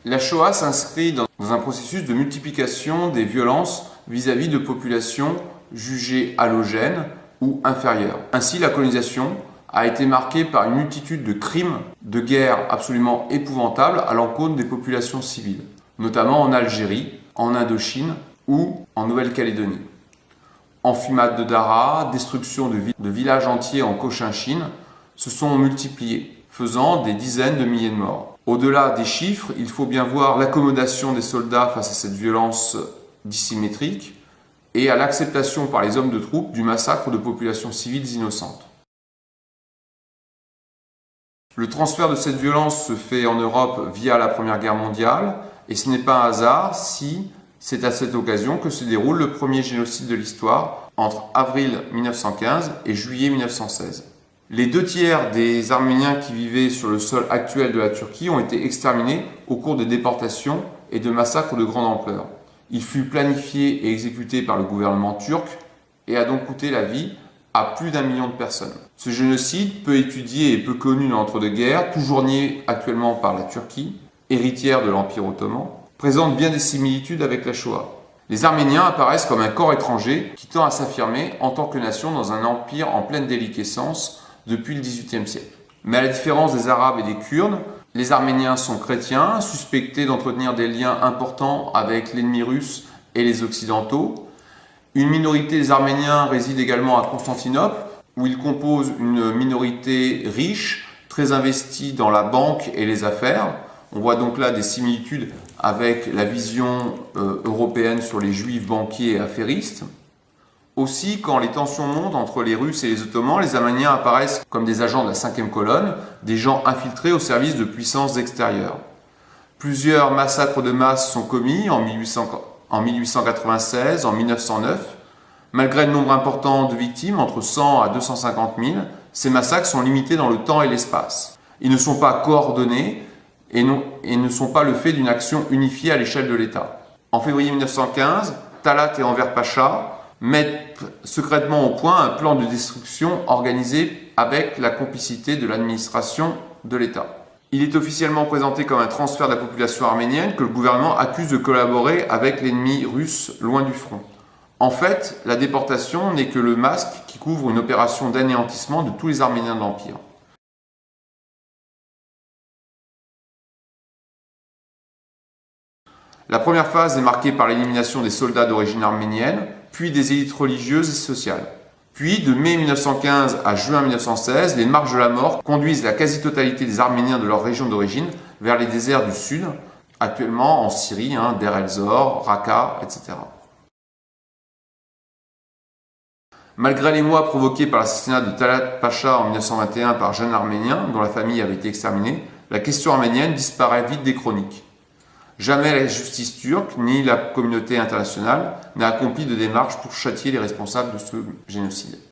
La Shoah s'inscrit dans un processus de multiplication des violences vis-à-vis de populations jugées allogènes ou inférieures. Ainsi, la colonisation a été marquée par une multitude de crimes de guerre absolument épouvantables à l'encontre des populations civiles, notamment en Algérie, en Indochine ou en Nouvelle-Calédonie. Enfumades de Daraa, destruction de villages entiers en Cochinchine se sont multipliées, faisant des dizaines de milliers de morts. Au-delà des chiffres, il faut bien voir l'accommodation des soldats face à cette violence dissymétrique et à l'acceptation par les hommes de troupe du massacre de populations civiles innocentes. Le transfert de cette violence se fait en Europe via la Première Guerre mondiale, et ce n'est pas un hasard si c'est à cette occasion que se déroule le premier génocide de l'histoire entre avril 1915 et juillet 1916. Les 2/3 des Arméniens qui vivaient sur le sol actuel de la Turquie ont été exterminés au cours de déportations et de massacres de grande ampleur. Il fut planifié et exécuté par le gouvernement turc et a donc coûté la vie à plus d'1 million de personnes. Ce génocide, peu étudié et peu connu dans l'entre-deux-guerres, toujours nié actuellement par la Turquie, héritière de l'Empire ottoman, présente bien des similitudes avec la Shoah. Les Arméniens apparaissent comme un corps étranger qui tend à s'affirmer en tant que nation dans un empire en pleine déliquescence depuis le XVIIIe siècle. Mais à la différence des Arabes et des Kurdes, les Arméniens sont chrétiens, suspectés d'entretenir des liens importants avec l'ennemi russe et les Occidentaux. Une minorité des Arméniens réside également à Constantinople, où ils composent une minorité riche, très investie dans la banque et les affaires. On voit donc là des similitudes avec la vision européenne sur les juifs banquiers et affairistes. Aussi, quand les tensions montent entre les Russes et les Ottomans, les Arméniens apparaissent comme des agents de la 5e colonne, des gens infiltrés au service de puissances extérieures. Plusieurs massacres de masse sont commis en 1896, en 1909. Malgré le nombre important de victimes, entre 100 à 250 000, ces massacres sont limités dans le temps et l'espace. Ils ne sont pas coordonnés et ne sont pas le fait d'une action unifiée à l'échelle de l'État. En février 1915, Talat et Enver Pacha mettent secrètement au point un plan de destruction organisé avec la complicité de l'administration de l'État. Il est officiellement présenté comme un transfert de la population arménienne que le gouvernement accuse de collaborer avec l'ennemi russe loin du front. En fait, la déportation n'est que le masque qui couvre une opération d'anéantissement de tous les Arméniens de l'Empire. La première phase est marquée par l'élimination des soldats d'origine arménienne, puis des élites religieuses et sociales. Puis, de mai 1915 à juin 1916, les marches de la mort conduisent la quasi-totalité des Arméniens de leur région d'origine vers les déserts du sud, actuellement en Syrie, Der el-Zor, Raqqa, etc. Malgré les mois provoqués par l'assassinat de Talat Pacha en 1921 par jeunes Arméniens dont la famille avait été exterminée, la question arménienne disparaît vite des chroniques. Jamais la justice turque ni la communauté internationale n'a accompli de démarche pour châtier les responsables de ce génocide.